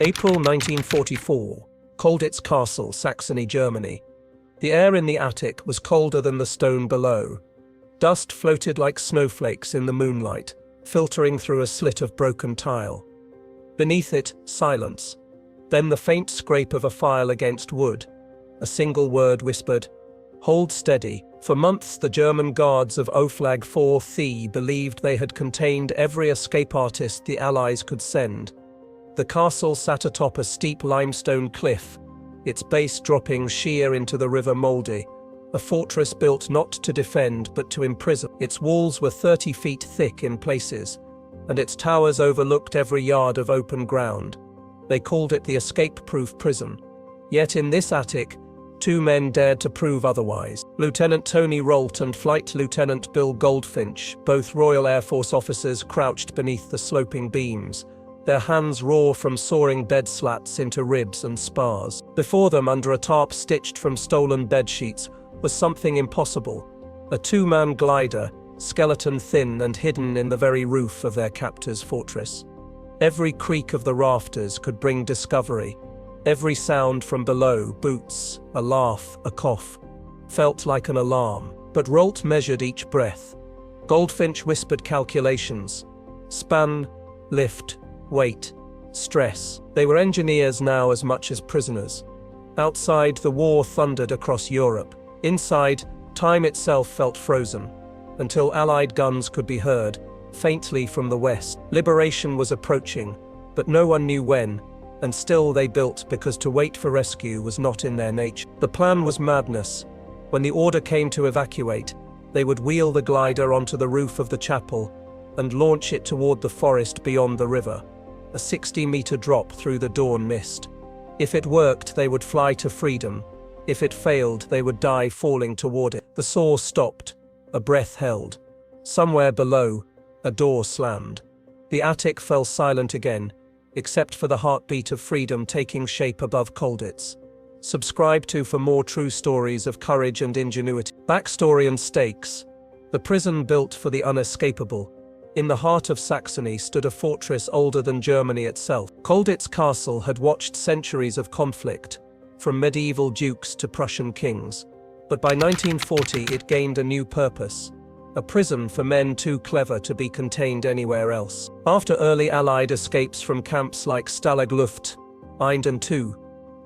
April 1944, Colditz Castle, Saxony, Germany. The air in the attic was colder than the stone below. Dust floated like snowflakes in the moonlight, filtering through a slit of broken tile. Beneath it, silence. Then the faint scrape of a file against wood. A single word whispered, "Hold steady." For months the German guards of Oflag 4th believed they had contained every escape artist the Allies could send. The castle sat atop a steep limestone cliff, its base dropping sheer into the River Mulde, a fortress built not to defend but to imprison. Its walls were 30 feet thick in places, and its towers overlooked every yard of open ground. They called it the escape-proof prison. Yet in this attic, two men dared to prove otherwise. Lieutenant Tony Rolt and Flight Lieutenant Bill Goldfinch, both Royal Air Force officers, crouched beneath the sloping beams, their hands raw from sawing bed slats into ribs and spars. Before them, under a tarp stitched from stolen bedsheets, was something impossible, a two-man glider, skeleton thin and hidden in the very roof of their captor's fortress. Every creak of the rafters could bring discovery. Every sound from below, boots, a laugh, a cough, felt like an alarm. But Rolt measured each breath. Goldfinch whispered calculations. Span, lift, weight, stress. They were engineers now as much as prisoners. Outside, the war thundered across Europe. Inside, time itself felt frozen, until Allied guns could be heard, faintly from the west. Liberation was approaching, but no one knew when. And still they built because to wait for rescue was not in their nature. The plan was madness. When the order came to evacuate, they would wheel the glider onto the roof of the chapel and launch it toward the forest beyond the river, a 60-meter drop through the dawn mist. If it worked, they would fly to freedom. If it failed, they would die falling toward it. The saw stopped, a breath held. Somewhere below, a door slammed. The attic fell silent again, except for the heartbeat of freedom taking shape above Colditz. Subscribe to for more true stories of courage and ingenuity. Backstory and stakes. The prison built for the unescapable. In the heart of Saxony stood a fortress older than Germany itself. Colditz Castle had watched centuries of conflict, from medieval dukes to Prussian kings. But by 1940 it gained a new purpose. A prison for men too clever to be contained anywhere else. After early Allied escapes from camps like Stalag Luft, Einden II,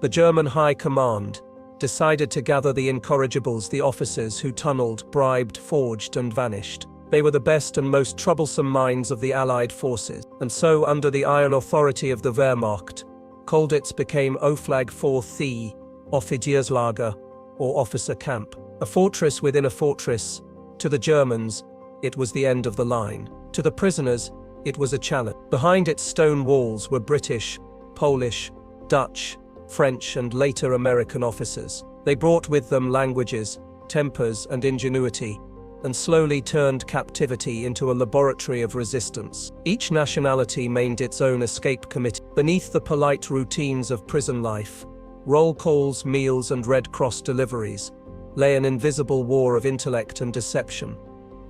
the German High Command decided to gather the incorrigibles, the officers who tunneled, bribed, forged, and vanished. They were the best and most troublesome minds of the Allied forces. And so, under the iron authority of the Wehrmacht, Colditz became Oflag 4th Offizierslager, or officer camp. A fortress within a fortress. To the Germans, it was the end of the line. To the prisoners, it was a challenge. Behind its stone walls were British, Polish, Dutch, French, and later American officers. They brought with them languages, tempers, and ingenuity, and slowly turned captivity into a laboratory of resistance. Each nationality made its own escape committee. Beneath the polite routines of prison life, roll calls, meals, and Red Cross deliveries, lay an invisible war of intellect and deception.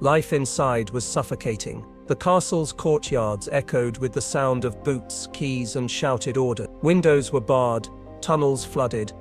Life inside was suffocating. The castle's courtyards echoed with the sound of boots, keys, and shouted order. Windows were barred, tunnels flooded,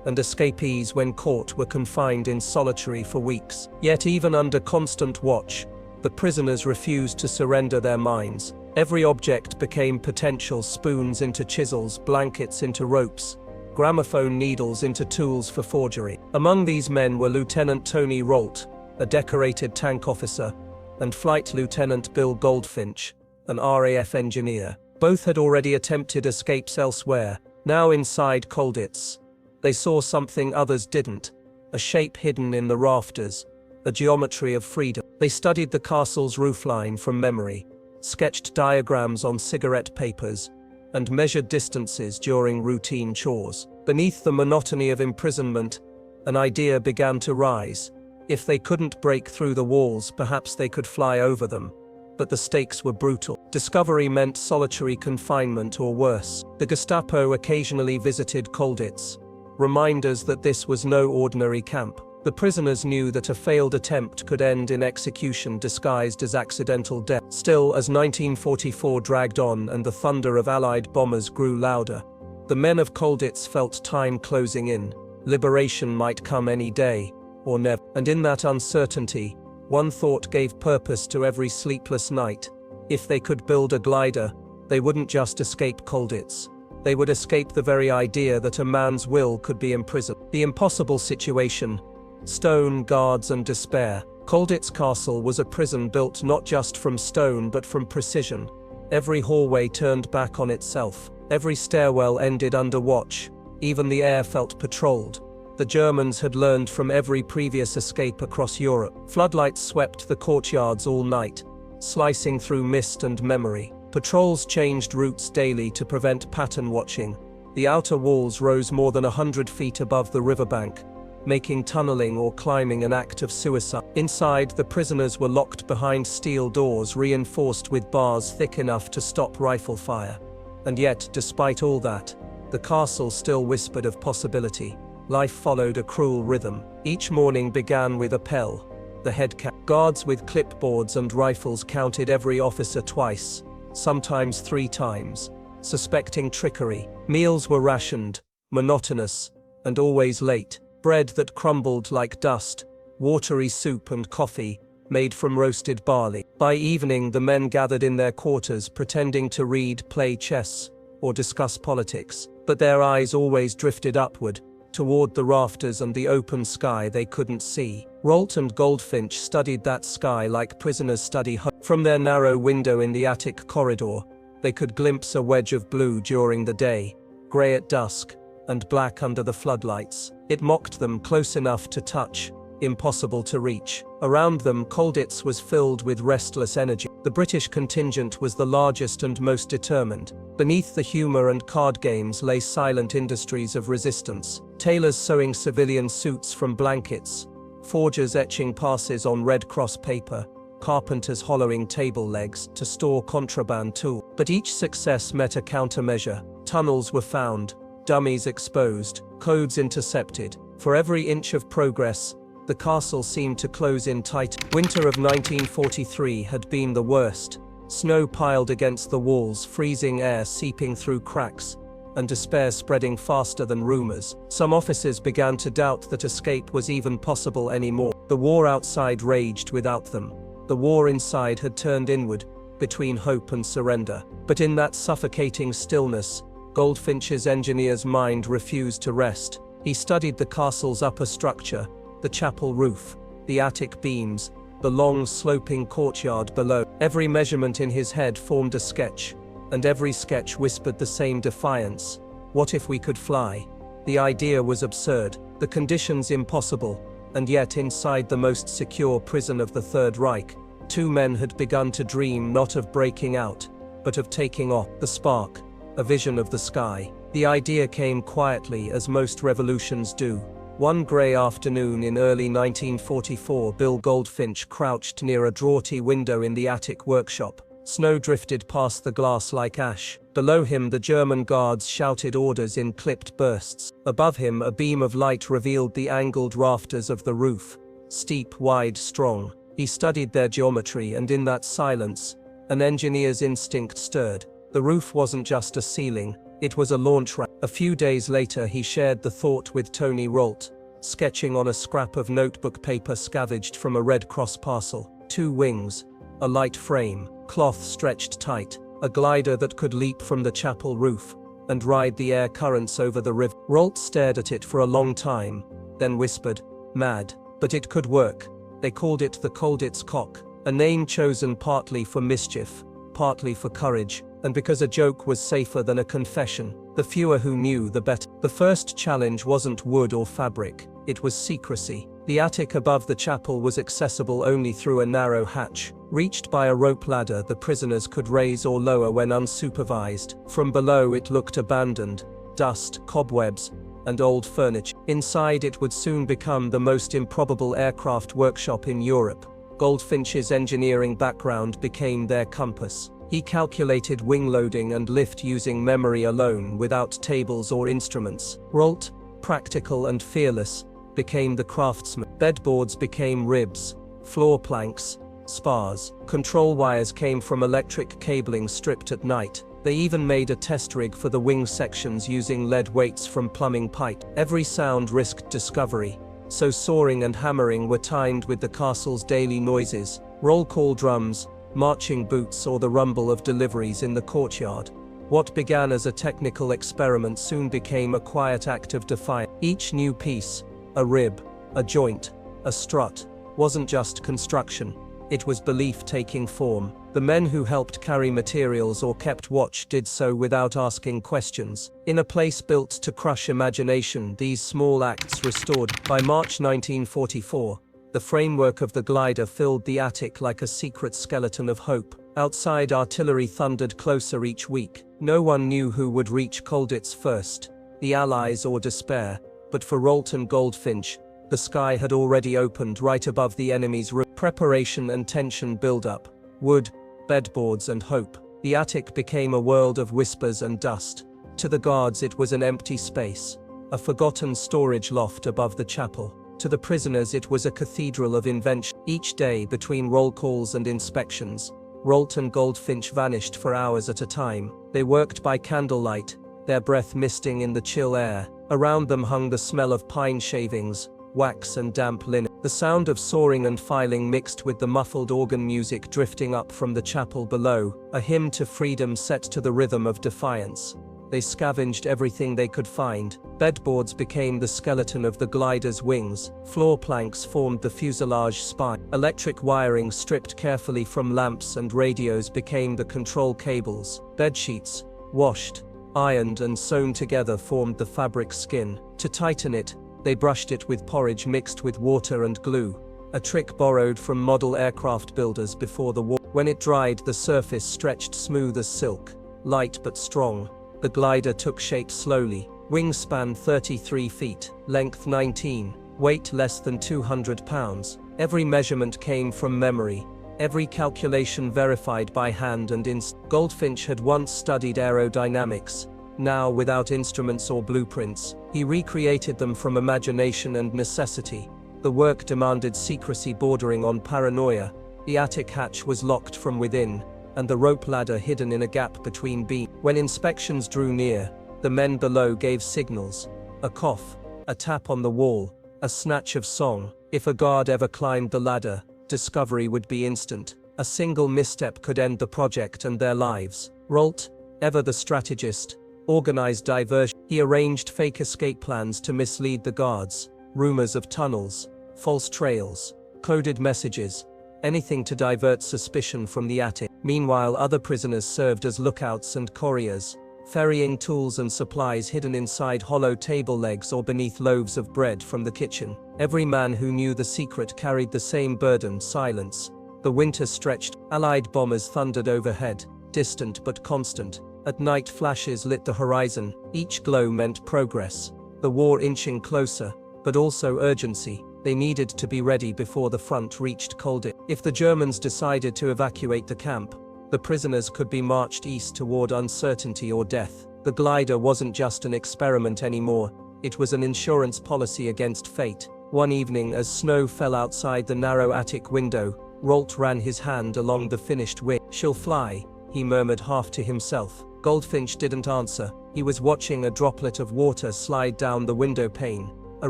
and escapees, when caught, were confined in solitary for weeks. Yet even under constant watch, the prisoners refused to surrender their minds. Every object became potential: spoons into chisels, blankets into ropes, gramophone needles into tools for forgery. Among these men were Lieutenant Tony Rolt, a decorated tank officer, and Flight Lieutenant Bill Goldfinch, an RAF engineer. Both had already attempted escapes elsewhere. Now inside Colditz, they saw something others didn't: a shape hidden in the rafters, a geometry of freedom. They studied the castle's roofline from memory, sketched diagrams on cigarette papers, and measured distances during routine chores. Beneath the monotony of imprisonment, an idea began to rise. If they couldn't break through the walls, perhaps they could fly over them. But the stakes were brutal. Discovery meant solitary confinement or worse. The Gestapo occasionally visited Colditz, reminders that this was no ordinary camp. The prisoners knew that a failed attempt could end in execution disguised as accidental death. Still, as 1944 dragged on and the thunder of Allied bombers grew louder, The men of Colditz felt time closing in. Liberation might come any day, or never. And in that uncertainty, one thought gave purpose to every sleepless night. If they could build a glider, they wouldn't just escape Colditz. They would escape the very idea that a man's will could be imprisoned. The impossible situation. Stone, guards, and despair. Colditz Castle was a prison built not just from stone but from precision. Every hallway turned back on itself. Every stairwell ended under watch. Even the air felt patrolled. The Germans had learned from every previous escape across Europe. Floodlights swept the courtyards all night, slicing through mist and memory. Patrols changed routes daily to prevent pattern watching. The outer walls rose more than 100 feet above the riverbank, making tunneling or climbing an act of suicide. Inside, the prisoners were locked behind steel doors reinforced with bars thick enough to stop rifle fire. And yet, despite all that, the castle still whispered of possibility. Life followed a cruel rhythm. Each morning began with appel. The head guards with clipboards and rifles counted every officer twice, sometimes 3 times, suspecting trickery. Meals were rationed, monotonous, and always late. Bread that crumbled like dust, watery soup and coffee, made from roasted barley. By evening, the men gathered in their quarters pretending to read, play chess, or discuss politics. But their eyes always drifted upward, toward the rafters and the open sky they couldn't see. Rolt and Goldfinch studied that sky like prisoners study home. From their narrow window in the attic corridor, they could glimpse a wedge of blue during the day, grey at dusk, and black under the floodlights. It mocked them, close enough to touch, impossible to reach. Around them, Colditz was filled with restless energy. The British contingent was the largest and most determined. Beneath the humor and card games lay silent industries of resistance. Tailors sewing civilian suits from blankets, forgers etching passes on Red Cross paper, carpenters hollowing table legs to store contraband tools. But each success met a countermeasure. Tunnels were found, dummies exposed, codes intercepted. For every inch of progress, the castle seemed to close in tight. Winter of 1943 had been the worst. Snow piled against the walls, freezing air seeping through cracks, and despair spreading faster than rumors. Some officers began to doubt that escape was even possible anymore. The war outside raged without them. The war inside had turned inward, between hope and surrender. But in that suffocating stillness, Goldfinch's engineer's mind refused to rest. He studied the castle's upper structure, the chapel roof, the attic beams, the long sloping courtyard below. Every measurement in his head formed a sketch, and every sketch whispered the same defiance. What if we could fly? The idea was absurd, the conditions impossible, and yet inside the most secure prison of the Third Reich, 2 men had begun to dream not of breaking out, but of taking off. The spark, a vision of the sky. The idea came quietly, as most revolutions do. One grey afternoon in early 1944, Bill Goldfinch crouched near a draughty window in the attic workshop. Snow drifted past the glass like ash. Below him, the German guards shouted orders in clipped bursts. Above him, a beam of light revealed the angled rafters of the roof, steep, wide, strong. He studied their geometry, and in that silence, an engineer's instinct stirred. The roof wasn't just a ceiling, it was a launch ramp. A few days later, he shared the thought with Tony Rolt, sketching on a scrap of notebook paper scavenged from a Red Cross parcel. 2 wings, a light frame, cloth stretched tight, a glider that could leap from the chapel roof and ride the air currents over the river. Rolt stared at it for a long time, then whispered, "Mad, but it could work." They called it the Colditz Cock, a name chosen partly for mischief, partly for courage, and because a joke was safer than a confession. The fewer who knew, the better. The first challenge wasn't wood or fabric, it was secrecy. The attic above the chapel was accessible only through a narrow hatch. Reached by a rope ladder the prisoners could raise or lower when unsupervised. From below it looked abandoned, dust, cobwebs, and old furniture. Inside it would soon become the most improbable aircraft workshop in Europe. Goldfinch's engineering background became their compass. He calculated wing loading and lift using memory alone, without tables or instruments. Rolt, practical and fearless, became the craftsman. Bedboards became ribs, floor planks, spars. Control wires came from electric cabling stripped at night. They even made a test rig for the wing sections using lead weights from plumbing pipe. Every sound risked discovery, so soaring and hammering were timed with the castle's daily noises: roll call drums, marching boots, or the rumble of deliveries in the courtyard. What began as a technical experiment soon became a quiet act of defiance. Each new piece, a rib, a joint, a strut, wasn't just construction. It was belief taking form. The men who helped carry materials or kept watch did so without asking questions. In a place built to crush imagination, these small acts restored. By March 1944, the framework of the glider filled the attic like a secret skeleton of hope. Outside, artillery thundered closer each week. No one knew who would reach Colditz first, the Allies or despair, but for Rolt and Goldfinch, the sky had already opened right above the enemy's roof. Preparation and tension build up. Wood, bedboards, and hope. The attic became a world of whispers and dust. To the guards, it was an empty space, a forgotten storage loft above the chapel. To the prisoners, it was a cathedral of invention. Each day, between roll calls and inspections, Rolt and Goldfinch vanished for hours at a time. They worked by candlelight, their breath misting in the chill air. Around them hung the smell of pine shavings, wax, and damp linen. The sound of sawing and filing mixed with the muffled organ music drifting up from the chapel below, a hymn to freedom set to the rhythm of defiance. They scavenged everything they could find. Bedboards became the skeleton of the glider's wings. Floor planks formed the fuselage spine. Electric wiring stripped carefully from lamps and radios became the control cables. Bedsheets, washed, ironed, and sewn together formed the fabric skin. To tighten it, they brushed it with porridge mixed with water and glue, a trick borrowed from model aircraft builders before the war. When it dried, the surface stretched smooth as silk, light but strong. The glider took shape slowly. Wingspan 33 feet, length 19, weight less than 200 pounds. Every measurement came from memory, every calculation verified by hand and Goldfinch had once studied aerodynamics. Now, without instruments or blueprints, he recreated them from imagination and necessity. The work demanded secrecy bordering on paranoia. The attic hatch was locked from within, and the rope ladder hidden in a gap between beams. When inspections drew near, the men below gave signals: a cough, a tap on the wall, a snatch of song. If a guard ever climbed the ladder, discovery would be instant. A single misstep could end the project and their lives. Rolt, ever the strategist, organized diversion. He arranged fake escape plans to mislead the guards. Rumors of tunnels, false trails, coded messages, anything to divert suspicion from the attic. Meanwhile, other prisoners served as lookouts and couriers, ferrying tools and supplies hidden inside hollow table legs or beneath loaves of bread from the kitchen. Every man who knew the secret carried the same burden: silence. The winter stretched. Allied bombers thundered overhead, distant but constant. At night, flashes lit the horizon. Each glow meant progress. The war inching closer, but also urgency. They needed to be ready before the front reached Colditz. If the Germans decided to evacuate the camp, the prisoners could be marched east toward uncertainty or death. The glider wasn't just an experiment anymore, it was an insurance policy against fate. One evening, as snow fell outside the narrow attic window, Rolt ran his hand along the finished wing. "She'll fly," he murmured half to himself. Goldfinch didn't answer. He was watching a droplet of water slide down the window pane, a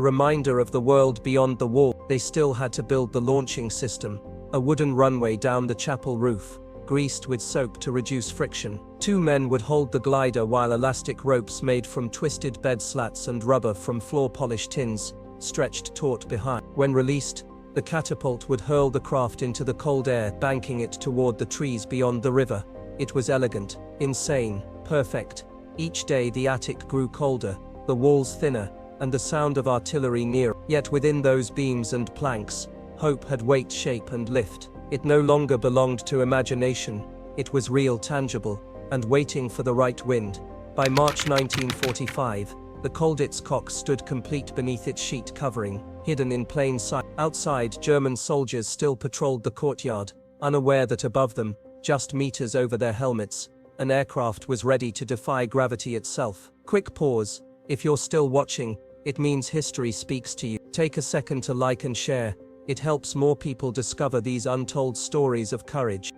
reminder of the world beyond the wall. They still had to build the launching system, a wooden runway down the chapel roof, greased with soap to reduce friction. Two men would hold the glider while elastic ropes made from twisted bed slats and rubber from floor-polished tins stretched taut behind. When released, the catapult would hurl the craft into the cold air, banking it toward the trees beyond the river. It was elegant, insane, perfect. Each day the attic grew colder, the walls thinner, and the sound of artillery nearer. Yet within those beams and planks, hope had weight, shape, and lift. It no longer belonged to imagination, it was real, tangible, and waiting for the right wind. By March 1945, the Colditz Cock stood complete beneath its sheet covering, hidden in plain sight. Outside, German soldiers still patrolled the courtyard, unaware that above them, just meters over their helmets, an aircraft was ready to defy gravity itself. Quick pause. If you're still watching, it means history speaks to you. Take a second to like and share. It helps more people discover these untold stories of courage.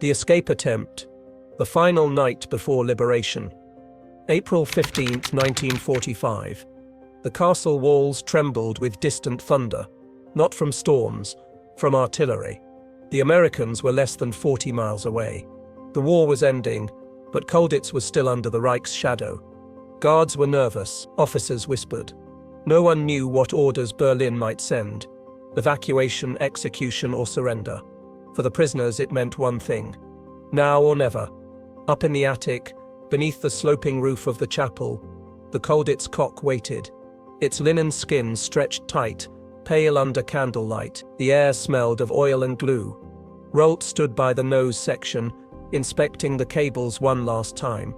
The escape attempt. The final night before liberation. April 15, 1945. The castle walls trembled with distant thunder, not from storms, from artillery. The Americans were less than 40 miles away. The war was ending, but Colditz was still under the Reich's shadow. Guards were nervous, officers whispered. No one knew what orders Berlin might send: evacuation, execution, or surrender. For the prisoners it meant one thing: now or never. Up in the attic, beneath the sloping roof of the chapel, the Colditz Cock waited. Its linen skin stretched tight, pale under candlelight. The air smelled of oil and glue. Rolt stood by the nose section, inspecting the cables one last time.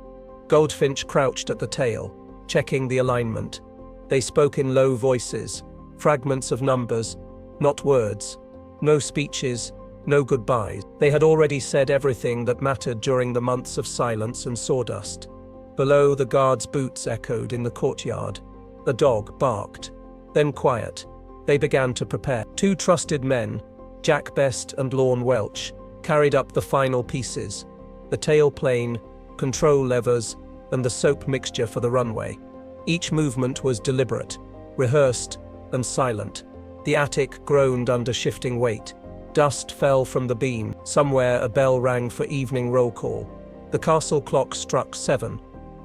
Goldfinch crouched at the tail, checking the alignment. They spoke in low voices, fragments of numbers, not words. No speeches, no goodbyes. They had already said everything that mattered during the months of silence and sawdust. Below, the guards' boots echoed in the courtyard. A dog barked. Then quiet. They began to prepare. Two trusted men, Jack Best and Lorne Welch, carried up the final pieces: the tail plane, control levers, and the soap mixture for the runway. Each movement was deliberate, rehearsed, and silent. The attic groaned under shifting weight. Dust fell from the beam. Somewhere a bell rang for evening roll call. The castle clock struck 7.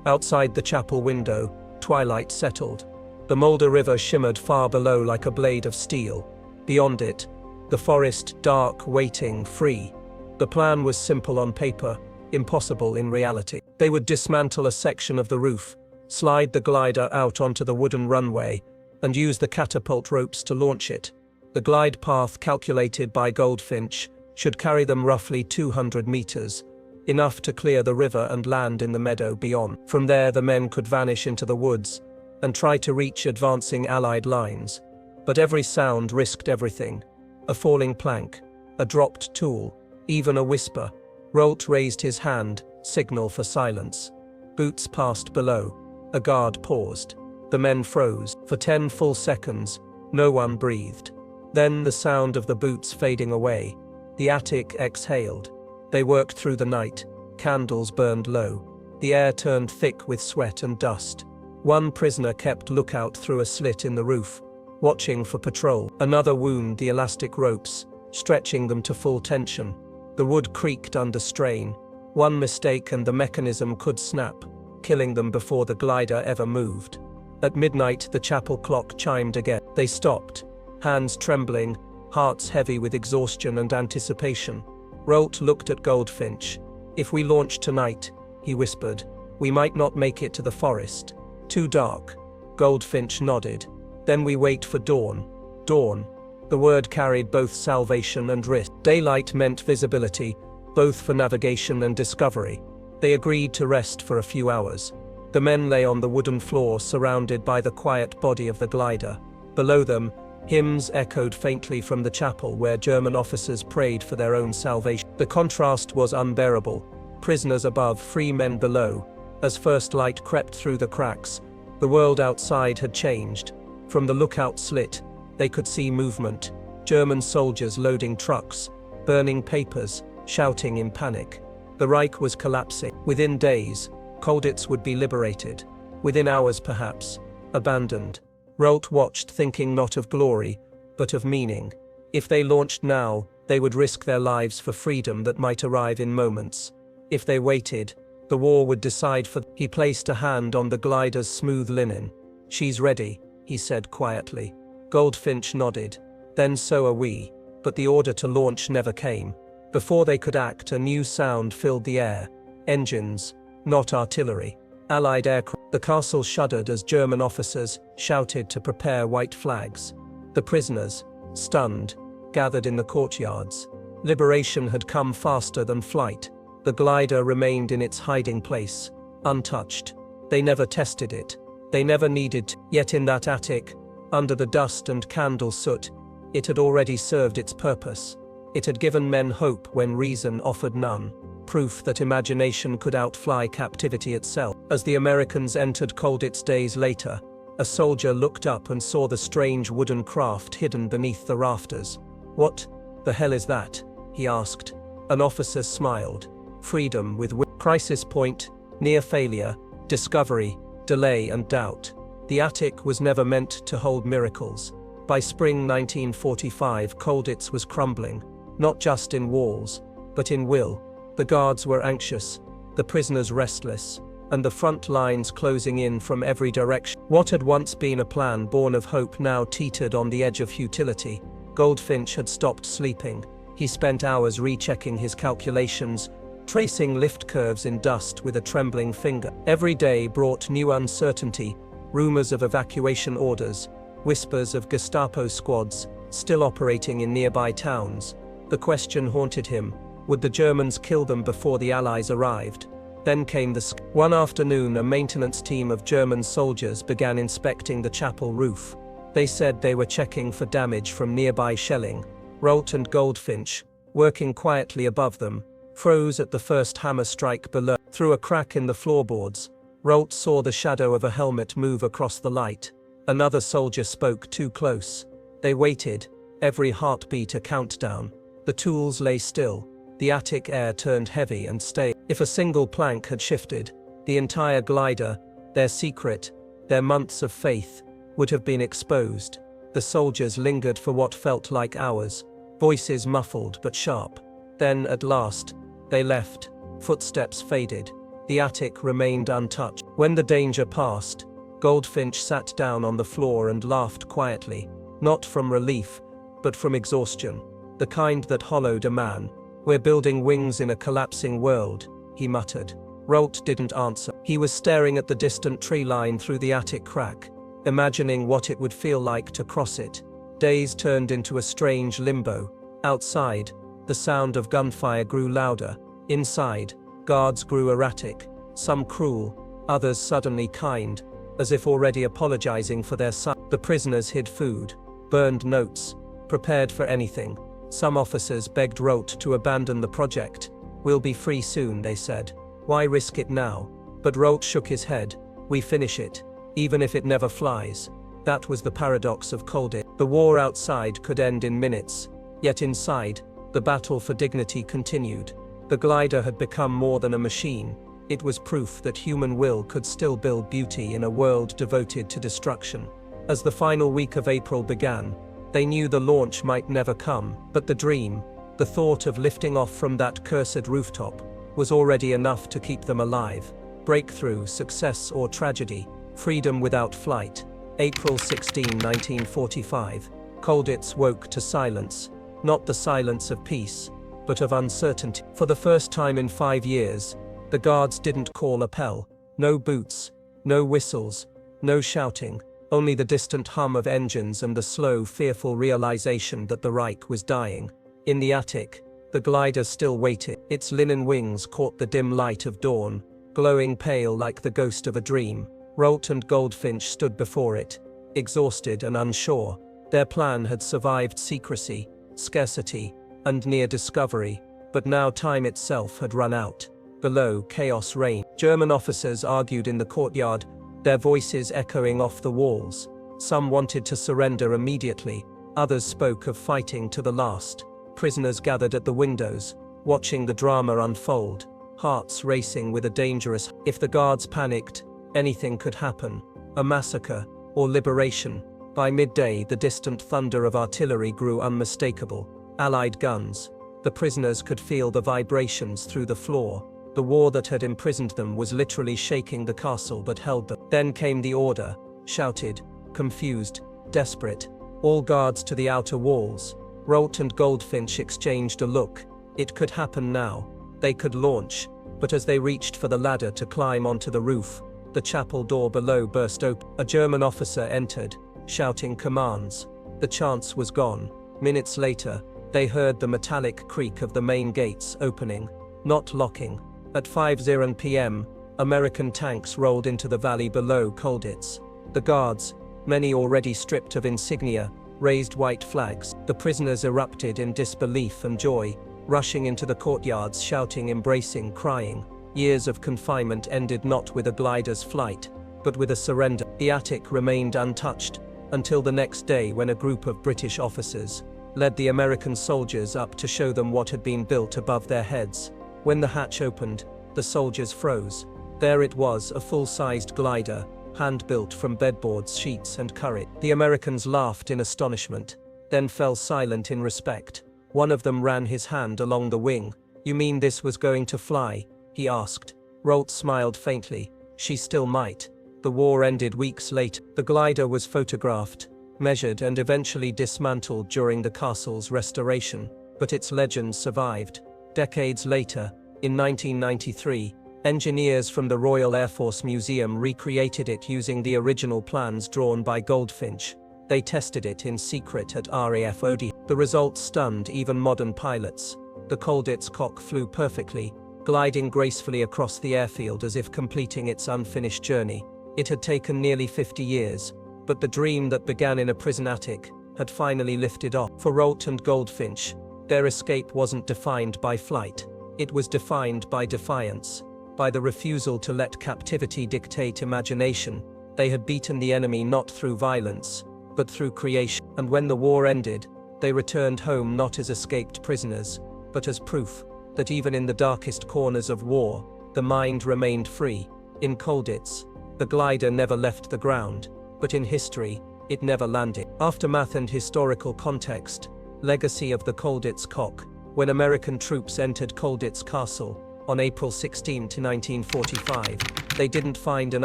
Outside the chapel window, twilight settled. The Mulde River shimmered far below like a blade of steel. Beyond it, the forest, dark, waiting, free. The plan was simple on paper, impossible in reality. They would dismantle a section of the roof, slide the glider out onto the wooden runway, and use the catapult ropes to launch it. The glide path calculated by Goldfinch should carry them roughly 200 meters, enough to clear the river and land in the meadow beyond. From there, the men could vanish into the woods and try to reach advancing Allied lines. But every sound risked everything: a falling plank, a dropped tool, even a whisper. Rolt raised his hand, signal for silence. Boots passed below. A guard paused. The men froze. For 10 full seconds, no one breathed. Then the sound of the boots fading away. The attic exhaled. They worked through the night. Candles burned low. The air turned thick with sweat and dust. One prisoner kept lookout through a slit in the roof, watching for patrol. Another wound the elastic ropes, stretching them to full tension. The wood creaked under strain. One mistake and the mechanism could snap, killing them before the glider ever moved. At midnight, the chapel clock chimed again. They stopped, hands trembling, hearts heavy with exhaustion and anticipation. Rolt looked at Goldfinch. "If we launch tonight," he whispered, "we might not make it to the forest. Too dark." Goldfinch nodded. "Then we wait for dawn." Dawn. The word carried both salvation and risk. Daylight meant visibility, both for navigation and discovery. They agreed to rest for a few hours. The men lay on the wooden floor, surrounded by the quiet body of the glider. Below them, hymns echoed faintly from the chapel where German officers prayed for their own salvation. The contrast was unbearable. Prisoners above, free men below. As first light crept through the cracks, the world outside had changed. From the lookout slit, they could see movement. German soldiers loading trucks, burning papers, shouting in panic. The Reich was collapsing. Within days, Colditz would be liberated. Within hours, perhaps, abandoned. Rolt watched, thinking not of glory, but of meaning. If they launched now, they would risk their lives for freedom that might arrive in moments. If they waited, the war would decide for them. He placed a hand on the glider's smooth linen. "She's ready," he said quietly. Goldfinch nodded. "Then so are we." But the order to launch never came. Before they could act, a new sound filled the air. Engines, not artillery. Allied aircraft. The castle shuddered as German officers shouted to prepare white flags. The prisoners, stunned, gathered in the courtyards. Liberation had come faster than flight. The glider remained in its hiding place, untouched. They never tested it. They never needed to. Yet in that attic, under the dust and candle soot, it had already served its purpose. It had given men hope when reason offered none. Proof that imagination could outfly captivity itself. As the Americans entered Colditz days later, a soldier looked up and saw the strange wooden craft hidden beneath the rafters. "What the hell is that?" he asked. An officer smiled. "Freedom with Crisis point, near failure, discovery, delay and doubt. The attic was never meant to hold miracles. By spring 1945, Colditz was crumbling, not just in walls, but in will. The guards were anxious, the prisoners restless, and the front lines closing in from every direction. What had once been a plan born of hope now teetered on the edge of futility. Goldfinch had stopped sleeping. He spent hours rechecking his calculations, tracing lift curves in dust with a trembling finger. Every day brought new uncertainty, rumors of evacuation orders, whispers of Gestapo squads still operating in nearby towns. The question haunted him: would the Germans kill them before the Allies arrived? Then came one afternoon, a maintenance team of German soldiers began inspecting the chapel roof. They said they were checking for damage from nearby shelling. Rolt and Goldfinch, working quietly above them, froze at the first hammer strike below. Through a crack in the floorboards, Rolt saw the shadow of a helmet move across the light. Another soldier spoke too close. They waited, every heartbeat a countdown. The tools lay still. The attic air turned heavy and stale. If a single plank had shifted, the entire glider, their secret, their months of faith, would have been exposed. The soldiers lingered for what felt like hours, voices muffled but sharp. Then, at last, they left. Footsteps faded. The attic remained untouched. When the danger passed, Goldfinch sat down on the floor and laughed quietly, not from relief, but from exhaustion, the kind that hollowed a man. "We're building wings in a collapsing world," he muttered. Rolt didn't answer. He was staring at the distant tree line through the attic crack, imagining what it would feel like to cross it. Days turned into a strange limbo. Outside, the sound of gunfire grew louder. Inside, guards grew erratic, some cruel, others suddenly kind, as if already apologizing for their son. The prisoners hid food, burned notes, prepared for anything. Some officers begged Rolt to abandon the project. "We'll be free soon," they said. "Why risk it now?" But Rolt shook his head. "We finish it, even if it never flies." That was the paradox of Colditz. The war outside could end in minutes, yet inside, the battle for dignity continued. The glider had become more than a machine. It was proof that human will could still build beauty in a world devoted to destruction. As the final week of April began, they knew the launch might never come, but the dream, the thought of lifting off from that cursed rooftop, was already enough to keep them alive. Breakthrough, success or tragedy, freedom without flight. April 16, 1945. Colditz woke to silence, not the silence of peace, but of uncertainty. For the first time in 5 years, the guards didn't call appel. No boots, no whistles, no shouting. Only the distant hum of engines and the slow, fearful realization that the Reich was dying. In the attic, the glider still waited. Its linen wings caught the dim light of dawn, glowing pale like the ghost of a dream. Rolt and Goldfinch stood before it, exhausted and unsure. Their plan had survived secrecy, scarcity, and near discovery, but now time itself had run out. Below, chaos reigned. German officers argued in the courtyard, their voices echoing off the walls. Some wanted to surrender immediately, others spoke of fighting to the last. Prisoners gathered at the windows, watching the drama unfold, hearts racing with a dangerous. If the guards panicked, anything could happen: a massacre, or liberation. By midday, the distant thunder of artillery grew unmistakable. Allied guns. The prisoners could feel the vibrations through the floor. The war that had imprisoned them was literally shaking the castle but held them. Then came the order, shouted, confused, desperate. All guards to the outer walls. Rolt and Goldfinch exchanged a look. It could happen now. They could launch. But as they reached for the ladder to climb onto the roof, the chapel door below burst open. A German officer entered, shouting commands. The chance was gone. Minutes later, they heard the metallic creak of the main gates opening, not locking. At 5:00 p.m., American tanks rolled into the valley below Colditz. The guards, many already stripped of insignia, raised white flags. The prisoners erupted in disbelief and joy, rushing into the courtyards, shouting, embracing, crying. Years of confinement ended not with a glider's flight, but with a surrender. The attic remained untouched, until the next day when a group of British officers led the American soldiers up to show them what had been built above their heads. When the hatch opened, The soldiers froze. There it was, a full-sized glider, hand-built from bedboards, sheets and courage. The Americans laughed in astonishment, then fell silent in respect. One of them ran his hand along the wing. "You mean this was going to fly?" he asked. Rolt smiled faintly. "She still might." The war ended weeks later. The glider was photographed, measured and eventually dismantled during the castle's restoration, but its legend survived. Decades later, in 1993, engineers from the Royal Air Force Museum recreated it using the original plans drawn by Goldfinch. They tested it in secret at RAF OD. The results stunned even modern pilots. The Colditz Cock flew perfectly, gliding gracefully across the airfield as if completing its unfinished journey. It had taken nearly 50 years, but the dream that began in a prison attic had finally lifted off. For Rolt and Goldfinch, their escape wasn't defined by flight. It was defined by defiance, by the refusal to let captivity dictate imagination. They had beaten the enemy not through violence, but through creation. And when the war ended, they returned home not as escaped prisoners, but as proof that even in the darkest corners of war, the mind remained free. In Colditz, the glider never left the ground, but in history, it never landed. Aftermath and historical context. Legacy of the Colditz Cock. When American troops entered Colditz Castle on April 16, 1945, they didn't find an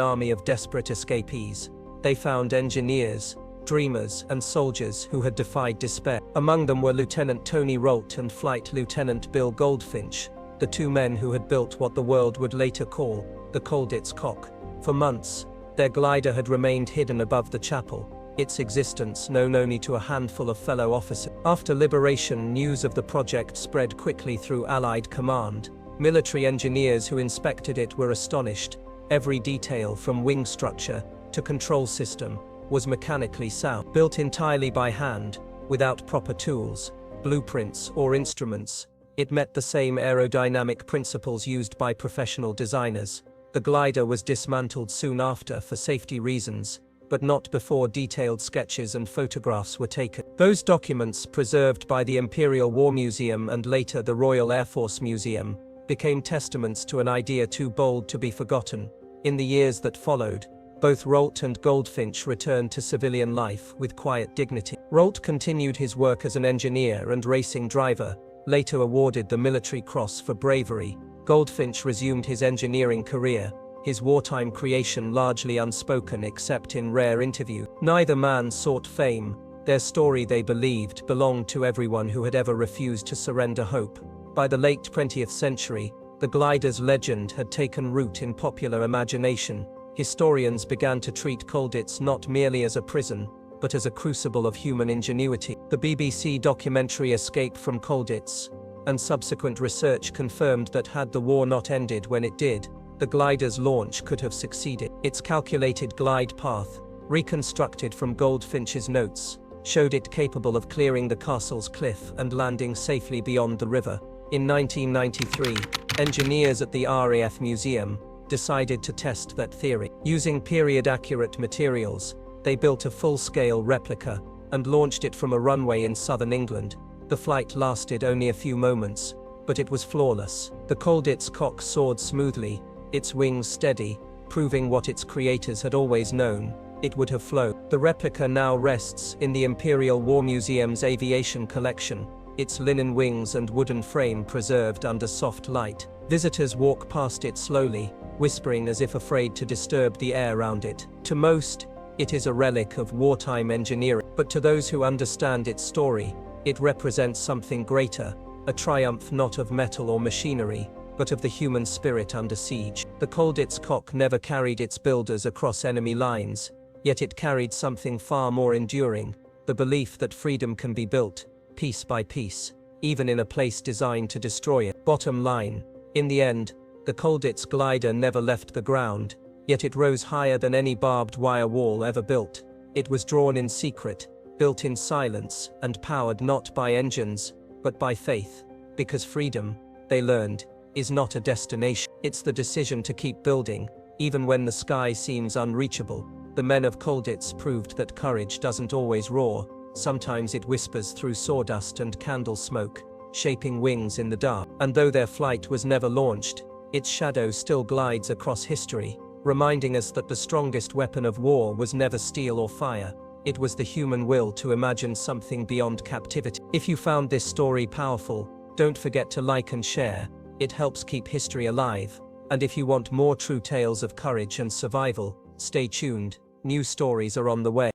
army of desperate escapees. They found engineers, dreamers, and soldiers who had defied despair. Among them were Lieutenant Tony Rolt and Flight Lieutenant Bill Goldfinch, the two men who had built what the world would later call the Colditz Cock. For months, their glider had remained hidden above the chapel, its existence known only to a handful of fellow officers. After liberation, news of the project spread quickly through Allied command. Military engineers who inspected it were astonished. Every detail, from wing structure to control system, was mechanically sound. Built entirely by hand, without proper tools, blueprints, or instruments, it met the same aerodynamic principles used by professional designers. The glider was dismantled soon after for safety reasons, but not before detailed sketches and photographs were taken. Those documents, preserved by the Imperial War Museum and later the Royal Air Force Museum, became testaments to an idea too bold to be forgotten. In the years that followed, both Rolt and Goldfinch returned to civilian life with quiet dignity. Rolt continued his work as an engineer and racing driver, later awarded the Military Cross for bravery. Goldfinch resumed his engineering career, his wartime creation largely unspoken except in rare interviews. Neither man sought fame. Their story, they believed, belonged to everyone who had ever refused to surrender hope. By the late 20th century, the glider's legend had taken root in popular imagination. Historians began to treat Colditz not merely as a prison, but as a crucible of human ingenuity. The BBC documentary Escape from Colditz and subsequent research confirmed that had the war not ended when it did, the glider's launch could have succeeded. Its calculated glide path, reconstructed from Goldfinch's notes, showed it capable of clearing the castle's cliff and landing safely beyond the river. In 1993, engineers at the RAF Museum decided to test that theory. Using period-accurate materials, they built a full-scale replica and launched it from a runway in southern England. The flight lasted only a few moments, but it was flawless. The Colditz Cock soared smoothly, its wings steady, proving what its creators had always known: it would have flown. The replica now rests in the Imperial War Museum's aviation collection, its linen wings and wooden frame preserved under soft light. Visitors walk past it slowly, whispering as if afraid to disturb the air around it. To most, it is a relic of wartime engineering, but to those who understand its story, it represents something greater, a triumph not of metal or machinery, but of the human spirit under siege. The Colditz Cock never carried its builders across enemy lines, yet it carried something far more enduring: the belief that freedom can be built, piece by piece, even in a place designed to destroy it. Bottom line, in the end, the Colditz glider never left the ground, yet it rose higher than any barbed wire wall ever built. It was drawn in secret, built in silence, and powered not by engines, but by faith. Because freedom, they learned, is not a destination. It's the decision to keep building, even when the sky seems unreachable. The men of Colditz proved that courage doesn't always roar. Sometimes it whispers through sawdust and candle smoke, shaping wings in the dark. And though their flight was never launched, its shadow still glides across history, reminding us that the strongest weapon of war was never steel or fire. It was the human will to imagine something beyond captivity. If you found this story powerful, don't forget to like and share. It helps keep history alive. And if you want more true tales of courage and survival, stay tuned. New stories are on the way.